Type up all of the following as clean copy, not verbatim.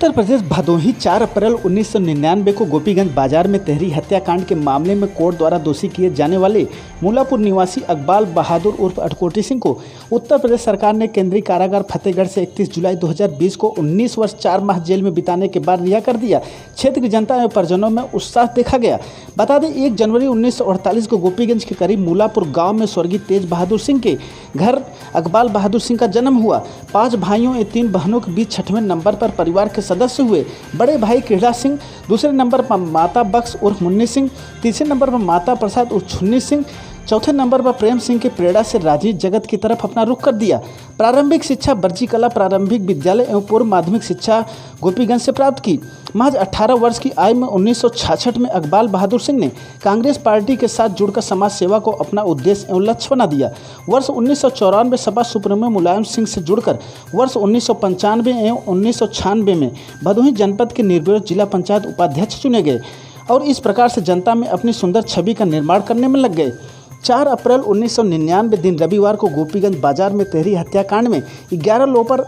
उत्तर प्रदेश भदोही 4 अप्रैल 1999 को गोपीगंज बाजार में तहरी हत्याकांड के मामले में कोर्ट द्वारा दोषी किए जाने वाले मुल्लापुर निवासी अकबाल बहादुर उर्फ अटकोटी सिंह को उत्तर प्रदेश सरकार ने केंद्रीय कारागार फतेहगढ़ से 31 जुलाई 2020 को 19 वर्ष 4 माह जेल में बिताने के बाद रिहा कर दिया। क्षेत्र की जनता एवं परिजनों में उत्साह देखा गया। बता दें 1 जनवरी 1948 को गोपीगंज के करीब मुल्लापुर गाँव में स्वर्गीय तेज बहादुर सिंह के घर अकबाल बहादुर सिंह का जन्म हुआ। 5 भाइयों और 3 बहनों के बीच 6वें नंबर पर परिवार के सदस्य हुए। बड़े भाई किरड़ा सिंह, दूसरे नंबर पर माता बख्श उर्फ मुन्नी सिंह, तीसरे नंबर पर माता प्रसाद उर्फ छुन्नी सिंह, चौथे नंबर पर प्रेम सिंह के प्रेरणा से राजनीतिक जगत की तरफ अपना रुख कर दिया। प्रारंभिक शिक्षा बर्जी कला प्रारंभिक विद्यालय एवं पूर्व माध्यमिक शिक्षा गोपीगंज से प्राप्त की। महज 18 वर्ष की आयु में 1966 में अकबाल बहादुर सिंह ने कांग्रेस पार्टी के साथ जुड़कर समाज सेवा को अपना उद्देश्य एवं लक्ष्य बना दिया। वर्ष 1994 में सपा सुप्रीमो मुलायम सिंह से जुड़कर वर्ष 1995 एवं 1996 में भदोही जनपद के निर्विरोध जिला पंचायत उपाध्यक्ष चुने गए और इस प्रकार से जनता में अपनी सुंदर छवि का निर्माण करने में लग गए। 4 अप्रैल 1999 दिन रविवार को गोपीगंज बाजार में तहरी हत्याकांड में 11 लोगों पर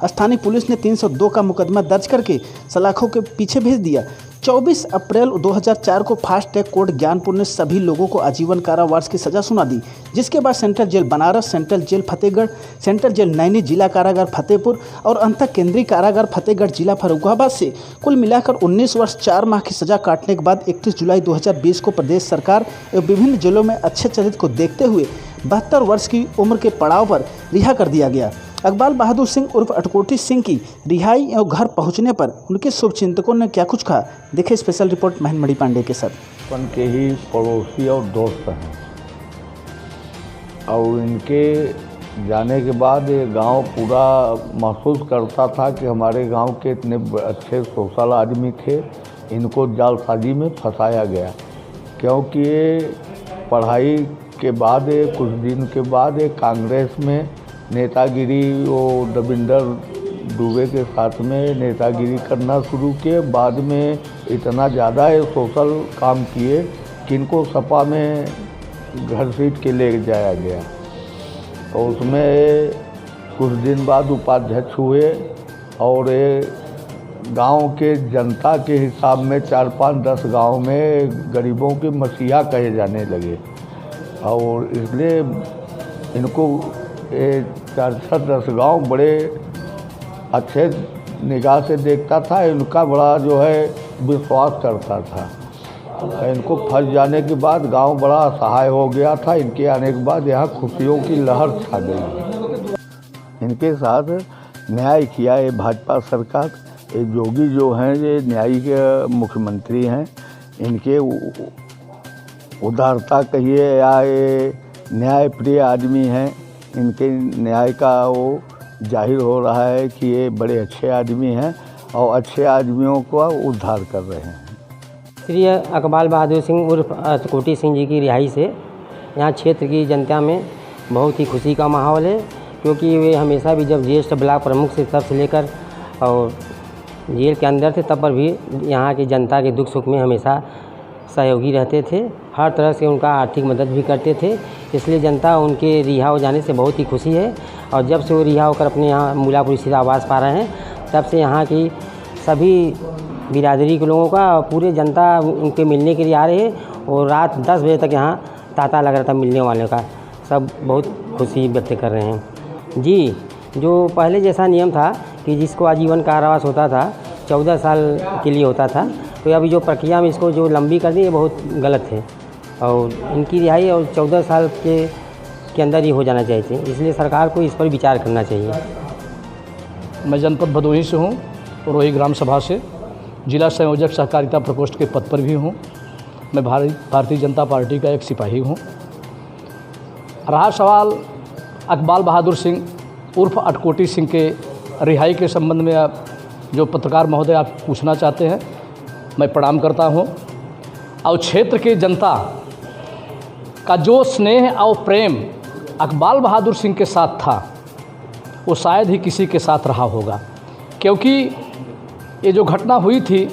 स्थानीय पुलिस ने 302 का मुकदमा दर्ज करके सलाखों के पीछे भेज दिया। 24 अप्रैल 2004 को फास्ट ट्रैक कोर्ट ज्ञानपुर ने सभी लोगों को आजीवन कारावास की सजा सुना दी, जिसके बाद central jail Banaras, central jail Fatehgarh, central jail Naini, जिला कारागार फतेहपुर और अंतः केंद्रीय कारागार फतेहगढ़ जिला फर्रुखाबाद से कुल मिलाकर 19 वर्ष 4 माह की सजा काटने के बाद 31 जुलाई 2020 को प्रदेश सरकार एवं विभिन्न जेलों में अच्छे चरित्र को देखते हुए 72 वर्ष की उम्र के पड़ाव पर रिहा कर दिया गया। अकबाल बहादुर सिंह उर्फ अटकोटी सिंह की रिहाई एवं घर पहुंचने पर उनके शुभचिंतकों ने क्या कुछ कहा, देखें स्पेशल रिपोर्ट महेंद्र मणि पांडे के साथ। अपन के ही पड़ोसी और दोस्त हैं और इनके जाने के बाद ये गांव पूरा महसूस करता था कि हमारे गांव के इतने अच्छे सोशल आदमी थे, इनको जालसाजी में फंसाया गया। क्योंकि ये पढ़ाई के बाद कुछ दिन के बाद कांग्रेस में नेतागिरी, वो दविंदर दुबे के साथ में नेतागिरी करना शुरू किए। बाद में इतना ज़्यादा सोशल काम किए कि इनको सपा में घसीट के ले जाया गया और उसमें कुछ दिन बाद उपाध्यक्ष हुए और गांव के जनता के हिसाब में 4, 5, 10 गांव में गरीबों के मसीहा कहे जाने लगे और इसलिए इनको 4-10 गांव बड़े अच्छे निगाह से देखता था। इनका बड़ा जो है विश्वास करता था। इनको फंस जाने के बाद गांव बड़ा असहाय हो गया था। इनके आने के बाद यहाँ खुशियों की लहर छा गई। इनके साथ न्याय किया ये भाजपा सरकार। ये योगी जो हैं ये न्यायिक मुख्यमंत्री हैं। इनके उदारता कहिए या ये न्याय प्रिय आदमी हैं। इनके न्याय का वो जाहिर हो रहा है कि ये बड़े अच्छे आदमी हैं और अच्छे आदमियों को उद्धार कर रहे हैं। श्री अकबाल बहादुर सिंह उर्फ अटकोटी सिंह जी की रिहाई से यहाँ क्षेत्र की जनता में बहुत ही खुशी का माहौल है, क्योंकि वे हमेशा भी जब ज्येष्ठ ब्लॉक प्रमुख से तब से लेकर और जेल के अंदर थे तब पर भी यहाँ की जनता के दुख सुख में हमेशा सहयोगी रहते थे। हर तरह से उनका आर्थिक मदद भी करते थे। इसलिए जनता उनके रिहा हो जाने से बहुत ही खुशी है और जब से वो रिहा होकर अपने यहाँ मुल्लापुर स्थित आवास पा रहे हैं तब से यहाँ की सभी बिरादरी के लोगों का पूरे जनता उनके मिलने के लिए आ रहे हैं और रात 10 बजे तक यहाँ तांता लग रहा था मिलने वाले का। सब बहुत खुशी व्यक्त कर रहे हैं। जी, जो पहले जैसा नियम था कि जिसको आजीवन कारावास होता था 14 साल के लिए होता था, तो अभी जो प्रक्रिया में इसको जो लंबी कर दी ये बहुत गलत है और इनकी रिहाई और 14 साल के अंदर ही हो जाना चाहिए। इसलिए सरकार को इस पर विचार करना चाहिए। मैं जनपद भदोही से हूँ, रोही ग्राम सभा से जिला संयोजक सहकारिता प्रकोष्ठ के पद पर भी हूँ। मैं भारतीय जनता पार्टी का एक सिपाही हूँ। रहा सवाल अकबाल बहादुर सिंह उर्फ अटकोटी सिंह के रिहाई के संबंध में आप जो पत्रकार महोदय आप पूछना चाहते हैं, मैं प्रणाम करता हूं। और क्षेत्र की जनता का जो स्नेह और प्रेम अकबाल बहादुर सिंह के साथ था वो शायद ही किसी के साथ रहा होगा, क्योंकि ये जो घटना हुई थी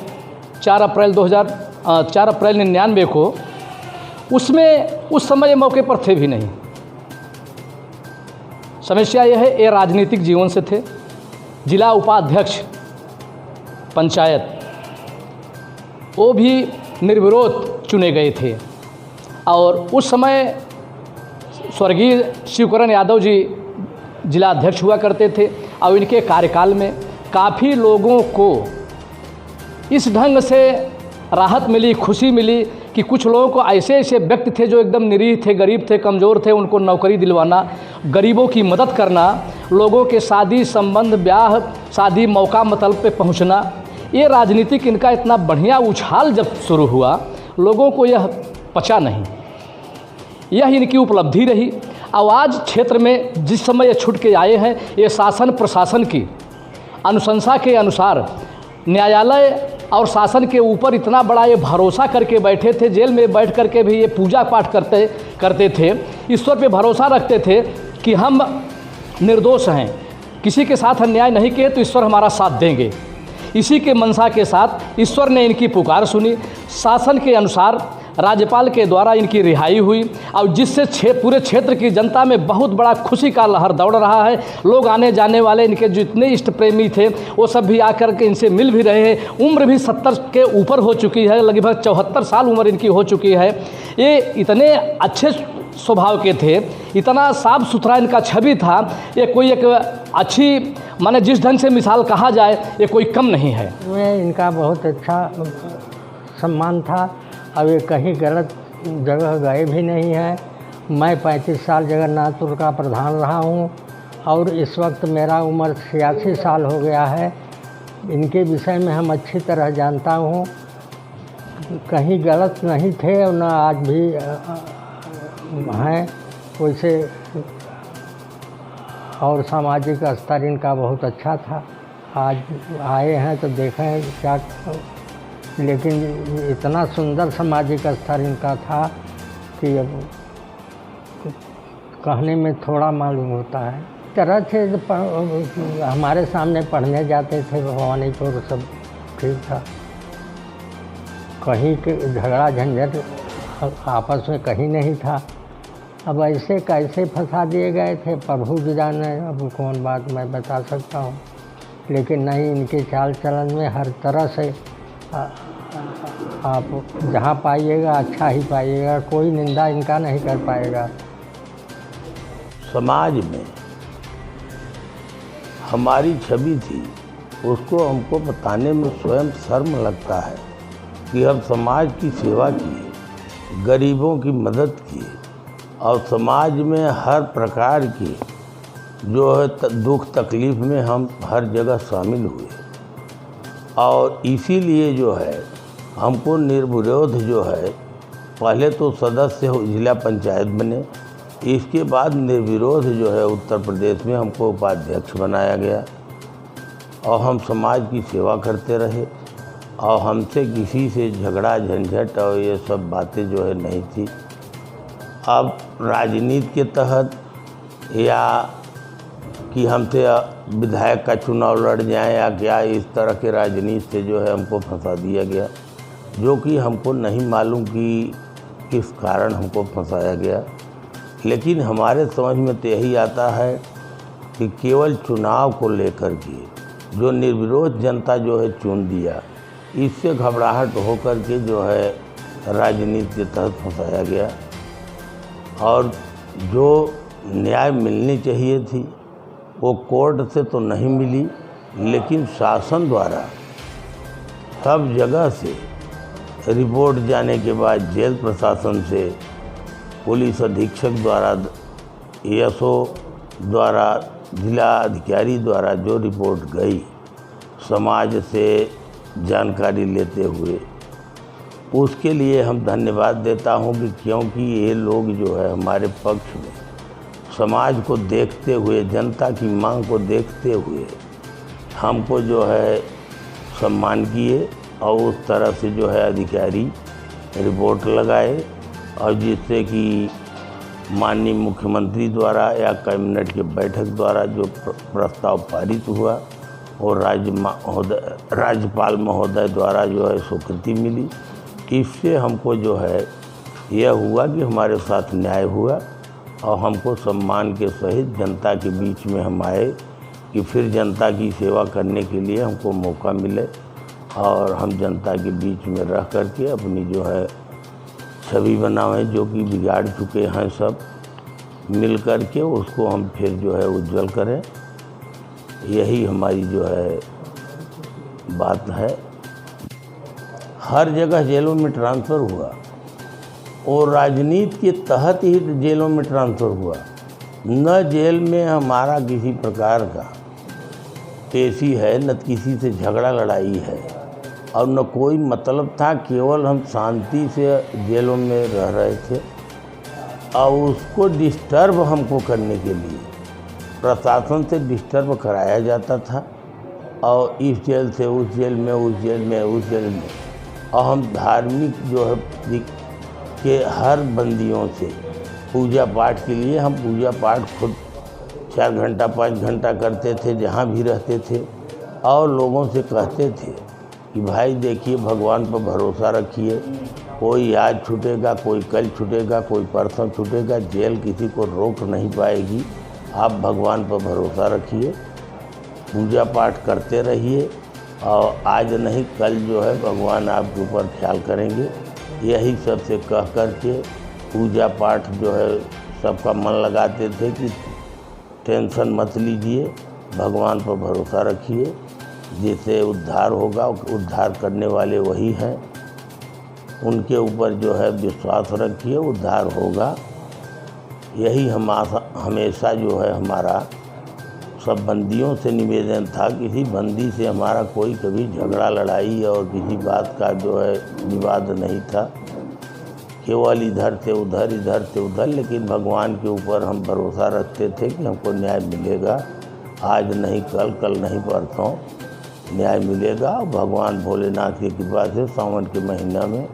4 अप्रैल 1999 को, उसमें उस समय मौके पर थे भी नहीं। समस्या यह है ये राजनीतिक जीवन से थे। जिला उपाध्यक्ष पंचायत वो भी निर्विरोध चुने गए थे। और उस समय स्वर्गीय शिवकरण यादव जी जिला अध्यक्ष हुआ करते थे और इनके कार्यकाल में काफ़ी लोगों को इस ढंग से राहत मिली, खुशी मिली कि कुछ लोगों को ऐसे ऐसे व्यक्ति थे जो एकदम निरीह थे, गरीब थे, कमज़ोर थे, उनको नौकरी दिलवाना, गरीबों की मदद करना, लोगों के शादी संबंध, ब्याह शादी मौका मतलब पे पहुंचना, ये राजनीतिक इनका इतना बढ़िया उछाल जब शुरू हुआ, लोगों को यह पचा नहीं। यह इनकी उपलब्धि रही। और आज क्षेत्र में जिस समय ये छुट के आए हैं, ये शासन प्रशासन की अनुशंसा के अनुसार न्यायालय और शासन के ऊपर इतना बड़ा ये भरोसा करके बैठे थे। जेल में बैठ करके भी ये पूजा पाठ करते थे, ईश्वर पे भरोसा रखते थे कि हम निर्दोष हैं, किसी के साथ अन्याय नहीं किए तो ईश्वर हमारा साथ देंगे। इसी के मनसा के साथ ईश्वर ने इनकी पुकार सुनी। शासन के अनुसार राज्यपाल के द्वारा इनकी रिहाई हुई और जिससे पूरे क्षेत्र की जनता में बहुत बड़ा खुशी का लहर दौड़ रहा है। लोग आने जाने वाले इनके जितने इष्ट प्रेमी थे वो सब भी आकर के इनसे मिल भी रहे हैं। उम्र भी 70 के ऊपर हो चुकी है, लगभग 74 साल उम्र इनकी हो चुकी है। ये इतने अच्छे स्वभाव के थे, इतना साफ सुथरा इनका छवि था, ये कोई एक अच्छी माने जिस ढंग से मिसाल कहा जाए ये कोई कम नहीं है। इनका बहुत अच्छा सम्मान था। अब ये कहीं गलत जगह गए भी नहीं हैं। मैं 35 साल जगन्नाथपुर का प्रधान रहा हूँ और इस वक्त मेरा उम्र 86 साल हो गया है। इनके विषय में हम अच्छी तरह जानता हूँ, कहीं गलत नहीं थे और न आज भी हैं वैसे। और सामाजिक स्तर इनका बहुत अच्छा था। आज आए हैं तो देखें क्या, लेकिन इतना सुंदर सामाजिक स्तर इनका था कि अब कहने में थोड़ा मालूम होता है। तरह से हमारे सामने पढ़ने जाते थे भवानीपुर, सब ठीक था। कहीं के झगड़ा झंझट आपस में कहीं नहीं था। अब ऐसे कैसे फंसा दिए गए थे प्रभु जी जाने, अब कौन बात मैं बता सकता हूँ। लेकिन नहीं, इनके चाल चलन में हर तरह से आप जहाँ पाइएगा अच्छा ही पाइएगा, कोई निंदा इनका नहीं कर पाएगा। समाज में हमारी छवि थी, उसको हमको बताने में स्वयं शर्म लगता है कि हम समाज की सेवा की, गरीबों की मदद की और समाज में हर प्रकार की जो है दुख तकलीफ़ में हम हर जगह शामिल हुए। और इसीलिए जो है हमको निर्विरोध जो है, पहले तो सदस्य जिला पंचायत बने, इसके बाद निर्विरोध जो है उत्तर प्रदेश में हमको उपाध्यक्ष बनाया गया और हम समाज की सेवा करते रहे। और हमसे किसी से झगड़ा झंझट और ये सब बातें जो है नहीं थी। अब राजनीति के तहत या कि हमसे विधायक का चुनाव लड़ जाए या क्या, इस तरह के राजनीति से जो है हमको फंसा दिया गया, जो कि हमको नहीं मालूम कि किस कारण हमको फंसाया गया। लेकिन हमारे समझ में तो यही आता है कि केवल चुनाव को लेकर के जो निर्विरोध जनता जो है चुन दिया, इससे घबराहट होकर के जो है राजनीति के तहत फंसाया गया। और जो न्याय मिलनी चाहिए थी वो कोर्ट से तो नहीं मिली, लेकिन शासन द्वारा सब जगह से रिपोर्ट जाने के बाद जेल प्रशासन से, पुलिस अधीक्षक द्वारा, एएसओ द्वारा, जिला अधिकारी द्वारा जो रिपोर्ट गई, समाज से जानकारी लेते हुए, उसके लिए हम धन्यवाद देता हूं कि क्योंकि ये लोग जो है हमारे पक्ष में समाज को देखते हुए, जनता की मांग को देखते हुए हमको जो है सम्मान किए और उस तरह से जो है अधिकारी रिपोर्ट लगाए और जिससे कि माननीय मुख्यमंत्री द्वारा या कैबिनेट के बैठक द्वारा जो प्रस्ताव पारित हुआ और राज्यपाल महोदय द्वारा जो है स्वीकृति मिली। इससे हमको जो है यह हुआ कि हमारे साथ न्याय हुआ और हमको सम्मान के सहित जनता के बीच में हम आए कि फिर जनता की सेवा करने के लिए हमको मौका मिले और हम जनता के बीच में रह करके अपनी जो है छवि बनावें, जो कि बिगाड़ चुके हैं सब, मिल कर के उसको हम फिर जो है उज्जवल करें। यही हमारी जो है बात है। हर जगह जेलों में ट्रांसफ़र हुआ और राजनीति के तहत ही जेलों में ट्रांसफ़र हुआ। न जेल में हमारा किसी प्रकार का पेशी है, न किसी से झगड़ा लड़ाई है और न कोई मतलब था। केवल हम शांति से जेलों में रह रहे थे और उसको डिस्टर्ब हमको करने के लिए प्रशासन से डिस्टर्ब कराया जाता था और इस जेल से उस जेल में, उस जेल में, उस जेल में। और हम धार्मिक जो है के हर बंदियों से पूजा पाठ के लिए हम पूजा पाठ खुद 4 घंटा 5 घंटा करते थे जहाँ भी रहते थे और लोगों से कहते थे कि भाई देखिए भगवान पर भरोसा रखिए, कोई आज छूटेगा, कोई कल छूटेगा, कोई परसों छूटेगा, जेल किसी को रोक नहीं पाएगी। आप भगवान पर भरोसा रखिए, पूजा पाठ करते रहिए और आज नहीं कल जो है भगवान आपके ऊपर ख्याल करेंगे। यही सबसे कह कर के पूजा पाठ जो है सबका मन लगाते थे कि टेंशन मत लीजिए, भगवान पर भरोसा रखिए, जिससे उद्धार होगा। उद्धार करने वाले वही हैं, उनके ऊपर जो है विश्वास रखिए, उद्धार होगा। यही हमेशा जो है हमारा सब बंदियों से निवेदन था। किसी बंदी से हमारा कोई कभी झगड़ा लड़ाई और किसी बात का जो है विवाद नहीं था। केवल इधर से उधर, इधर से उधर, लेकिन भगवान के ऊपर हम भरोसा रखते थे कि हमको न्याय मिलेगा। आज नहीं कल, कल नहीं परसों न्याय मिलेगा। भगवान भोलेनाथ की कृपा से सावन के महीना में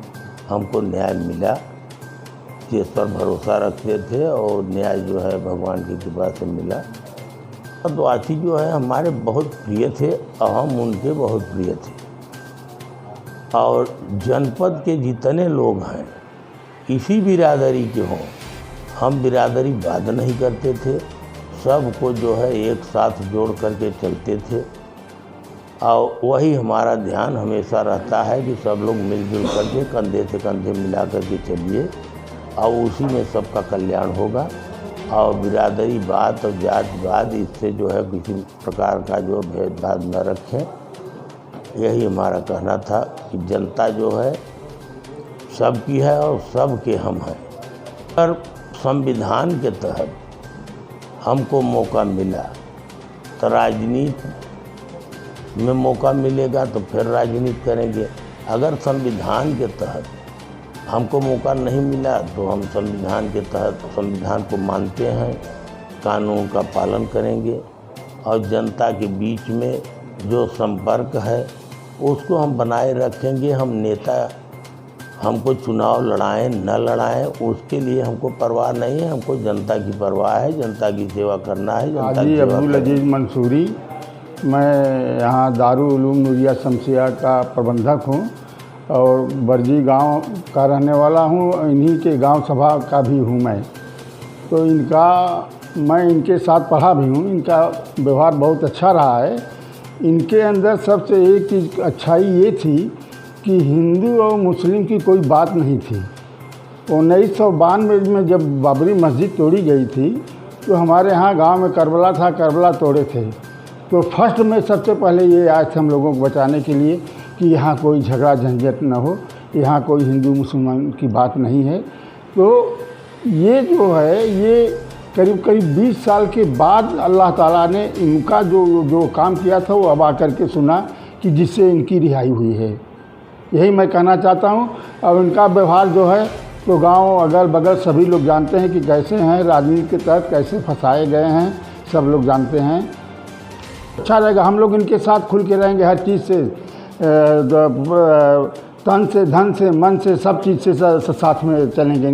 हमको न्याय मिला, जिस पर भरोसा रखते थे और न्याय जो है भगवान की कृपा से मिला। आदिवासी जो है हमारे बहुत प्रिय थे और हम उनके बहुत प्रिय थे। और जनपद के जितने लोग हैं किसी बिरादरी के हों, हम बिरादरी बात नहीं करते थे, सबको जो है एक साथ जोड़ करके चलते थे। और वही हमारा ध्यान हमेशा रहता है कि सब लोग मिलजुल करके कंधे से कंधे मिला करके चलिए और उसी में सबका कल्याण होगा। और बिरादरी बात और जातिवाद इससे जो है किसी प्रकार का जो भेदभाव न रखें। यही हमारा कहना था कि जनता जो है सबकी है और सबके हम हैं। पर संविधान के तहत हमको मौका मिला तो राजनीति में मौका मिलेगा तो फिर राजनीति करेंगे। अगर संविधान के तहत हमको मौका नहीं मिला तो हम संविधान के तहत संविधान को मानते हैं, कानून का पालन करेंगे और जनता के बीच में जो संपर्क है उसको हम बनाए रखेंगे। हम नेता हमको चुनाव लड़ाएं न लड़ाएं उसके लिए हमको परवाह नहीं है, हमको जनता की परवाह है, जनता की सेवा करना है। जनता की सेवा अब्दुल अजीज़ मंसूरी, मैं यहाँ दारुल उलूम नूरिया शमसिया का प्रबंधक हूँ और बरजी गांव का रहने वाला हूँ। इन्हीं के गांव सभा का भी हूँ मैं। तो मैं इनके साथ पढ़ा भी हूँ। इनका व्यवहार बहुत अच्छा रहा है। इनके अंदर सबसे एक चीज़ अच्छाई ये थी कि हिंदू और मुस्लिम की कोई बात नहीं थी। 1992 में जब बाबरी मस्जिद तोड़ी गई थी तो हमारे यहाँ गांव में करबला था, करबला तोड़े थे। तो फर्स्ट में सबसे पहले ये आए थे हम लोगों को बचाने के लिए कि यहाँ कोई झगड़ा झंझट न हो, यहाँ कोई हिंदू मुसलमान की बात नहीं है। तो ये जो है ये करीब 20 साल के बाद अल्लाह ताला ने इनका जो काम किया था वो अब आकर के सुना कि जिससे इनकी रिहाई हुई है। यही मैं कहना चाहता हूँ। और इनका व्यवहार जो है तो गांव अगल बगल सभी लोग जानते हैं कि कैसे हैं, राजनीति के तहत कैसे फंसाए गए हैं, सब लोग जानते हैं। अच्छा रहेगा, हम लोग इनके साथ खुल के रहेंगे हर चीज़ से, तन से, धन से, मन से, सब चीज़ से साथ में चलेंगे।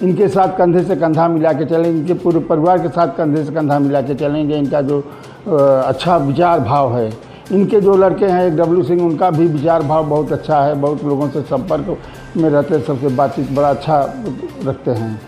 इनके साथ कंधे से कंधा मिला के चलेंगे, इनके पूरे परिवार के साथ कंधे से कंधा मिला के चलेंगे। इनका जो अच्छा विचार भाव है, इनके जो लड़के हैं एक डब्लू सिंह, उनका भी विचार भाव बहुत अच्छा है, बहुत लोगों से संपर्क में रहते, सबसे बातचीत बड़ा अच्छा रखते हैं।